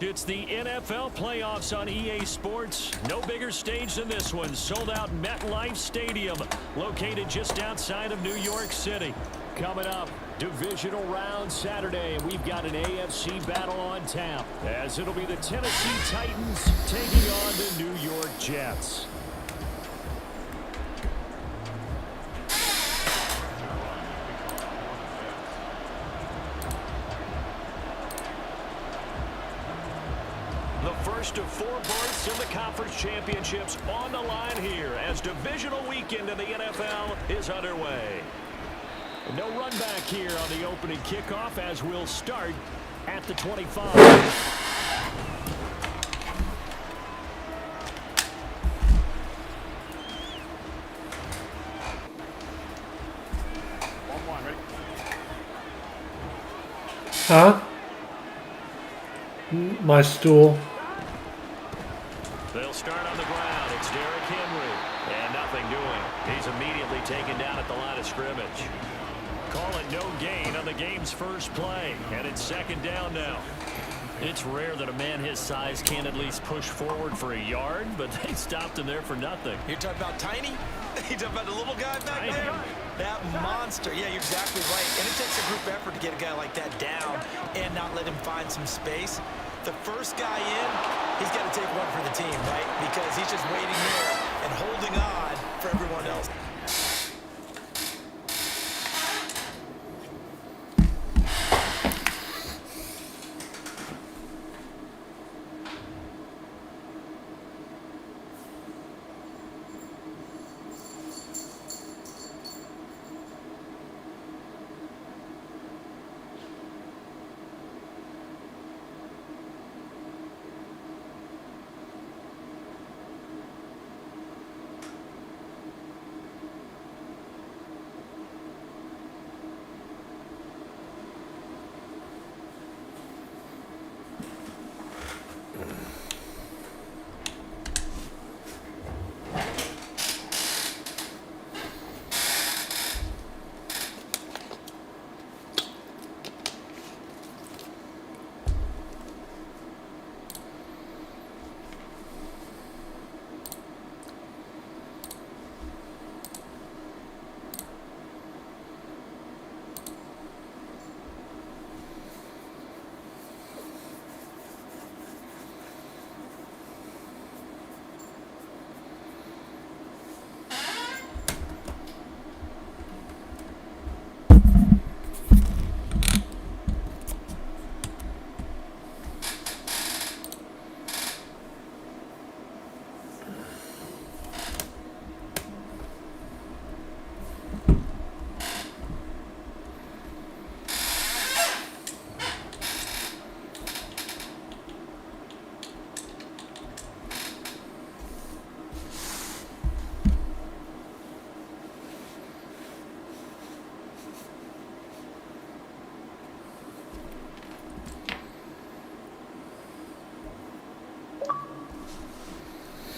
It's the NFL playoffs on EA Sports. No bigger stage than this one. Sold out MetLife Stadium, located just outside of New York City. Coming up, Divisional Round Saturday. We've got an AFC battle on tap, as it'll be the Tennessee Titans taking on the New York Jets. The first of 4 berths in the conference championships on the line here as divisional weekend in the NFL is underway. No run back here on the opening kickoff as we'll start at the 25. Huh? My stool. They'll start on the ground. It's Derrick Henry. And nothing doing. He's immediately taken down at the line of scrimmage. Call it no gain on the game's first play. And it's second down now. It's rare that a man his size can't at least push forward for a yard, but they stopped him there for nothing. You're talking about Tiny? You're talking about the little guy back there? That monster. Yeah, you're exactly right. And it takes a group effort to get a guy like that down and not let him find some space. The first guy in, he's got to take one for the team, right? Because he's just waiting there and holding on for everyone else.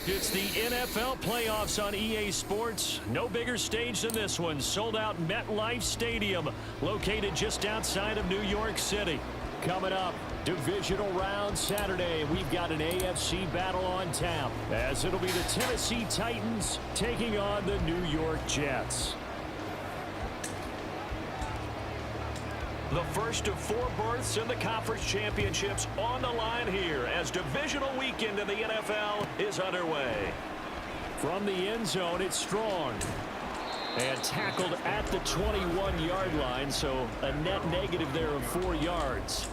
It's the NFL playoffs on EA Sports. No bigger stage than this one. Sold out MetLife Stadium, located just outside of New York City. Coming up, Divisional Round Saturday. We've got an AFC battle on tap, as it'll be the Tennessee Titans taking on the New York Jets. The first of 4 berths in the conference championships on the line here as divisional weekend in the NFL is underway. From the end zone, it's Strong. And tackled at the 21-yard line, so a net negative there of 4 yards.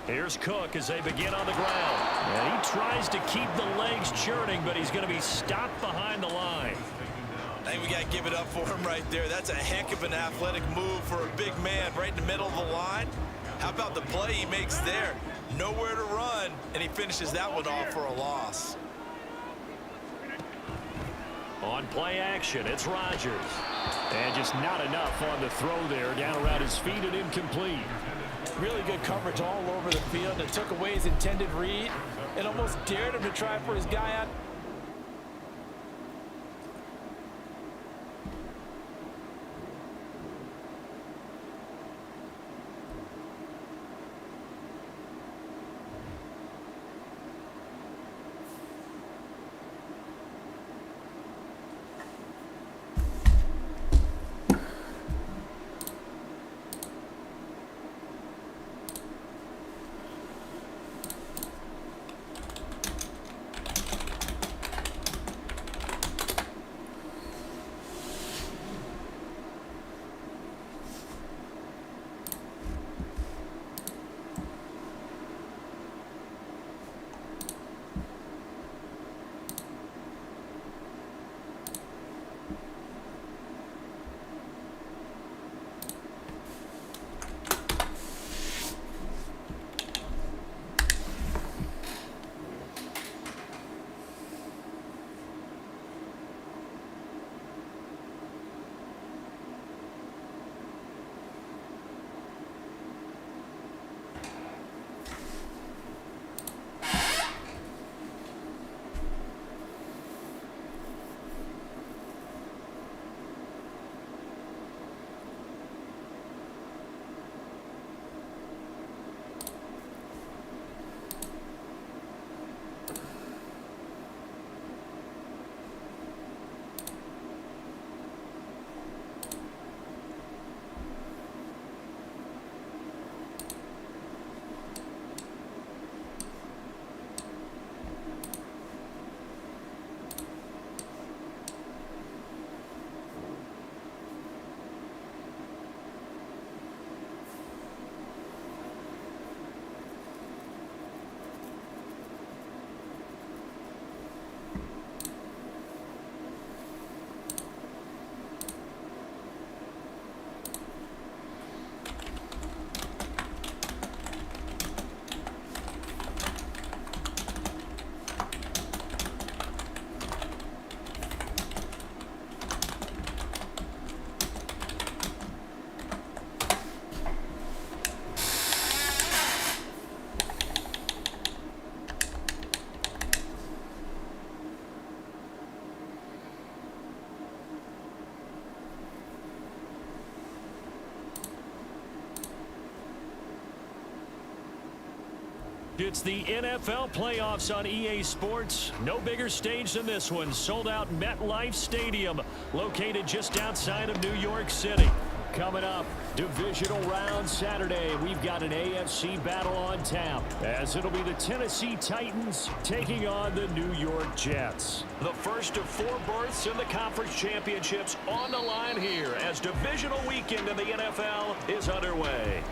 Here's Cook as they begin on the ground. And he tries to keep the legs churning, but he's going to be stopped behind the line. I think we got to give it up for him right there. That's a heck of an athletic move for a big man right in the middle of the line. How about the play he makes there? Nowhere to run, and he finishes that one off for a loss. On play action, it's Rodgers. And just not enough on the throw there. Down around his feet and incomplete. Really good coverage all over the field that took away his intended read and almost dared him to try for his guy out. It's the NFL playoffs on EA Sports. No bigger stage than this one. Sold out MetLife Stadium, located just outside of New York City. Coming up, Divisional Round Saturday, we've got an AFC battle on tap, as it'll be the Tennessee Titans taking on the New York Jets. The first of 4 berths in the conference championships on the line here as divisional weekend in the NFL is underway.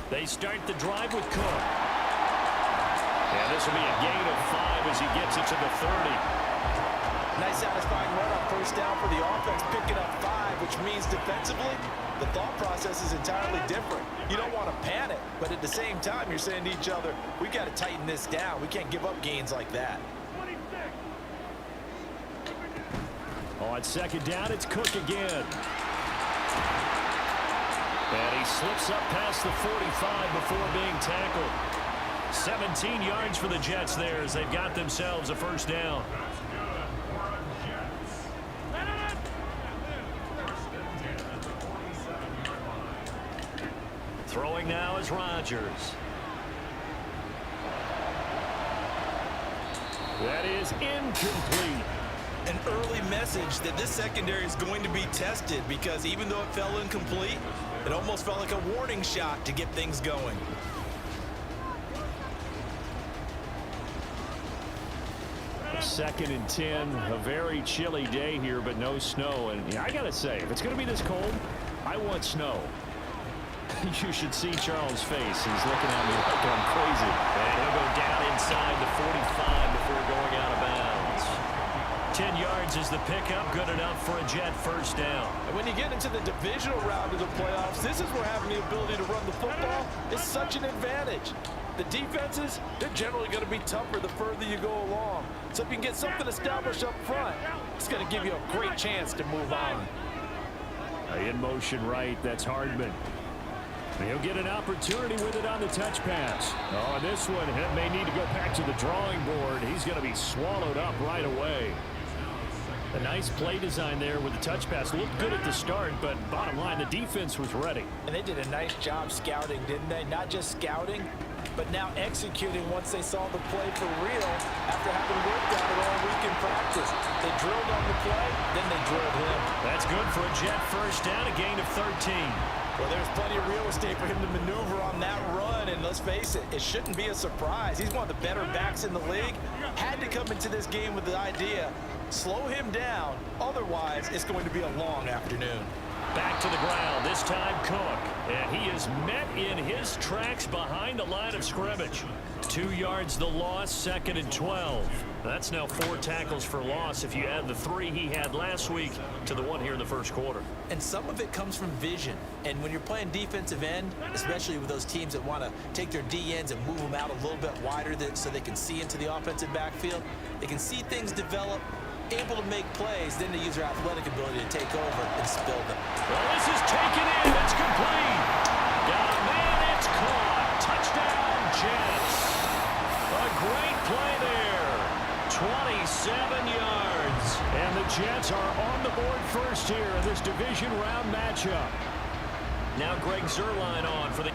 They start the drive with Cook. And this will be a gain of 5 as he gets it to the 30. Nice satisfying run on first down for the offense, picking up 5, which means defensively, the thought process is entirely different. You don't want to panic, but at the same time, you're saying to each other, we got to tighten this down. We can't give up gains like that. On second down, it's Cook again. And he slips up past the 45 before being tackled. 17 yards for the Jets there as they've got themselves a first down. Throwing now is Rodgers. That is incomplete. An early message that this secondary is going to be tested, because even though it fell incomplete, it almost felt like a warning shot to get things going. Second and 10, a very chilly day here, but no snow. And I got to say, if it's going to be this cold, I want snow. You should see Charles' face. He's looking at me like I'm crazy. And he'll go down inside the 45 before going out of bounds. 10 yards is the pickup, good enough for a Jet first down. And when you get into the divisional round of the playoffs, this is where having the ability to run the football is such an advantage. The defenses, they're generally going to be tougher the further you go along. So if you can get something established up front, it's going to give you a great chance to move on. In motion right, that's Hardman. He'll get an opportunity with it on the touch pass. Oh, this one may need to go back to the drawing board. He's going to be swallowed up right away. A nice play design there with the touch pass. Looked good at the start, but bottom line, the defense was ready. And they did a nice job scouting, didn't they? Not just scouting, but now executing once they saw the play for real after having worked on it all week in practice. They drilled on the play, then they drilled him. That's good for a Jet first down, a gain of 13. Well, there's plenty of real estate for him to maneuver on that run, and let's face it, it shouldn't be a surprise. He's one of the better backs in the league. Had to come into this game with the idea, slow him down, otherwise it's going to be a long afternoon. Back to the ground, this time Cook. And he is met in his tracks behind the line of scrimmage. 2 yards the loss, second and 12. That's now 4 tackles for loss if you add the 3 he had last week to the 1 here in the first quarter. And some of it comes from vision. And when you're playing defensive end, especially with those teams that want to take their D ends and move them out a little bit wider so they can see into the offensive backfield, they can see things develop, able to make plays, then they use their athletic ability to take over and spill them. Well, this is taken in. It's complete. Got a man. It's caught. Touchdown, Jets. A great play there. 27 yards. And the Jets are on the board first here in this division round matchup. Now Greg Zuerlein on for the...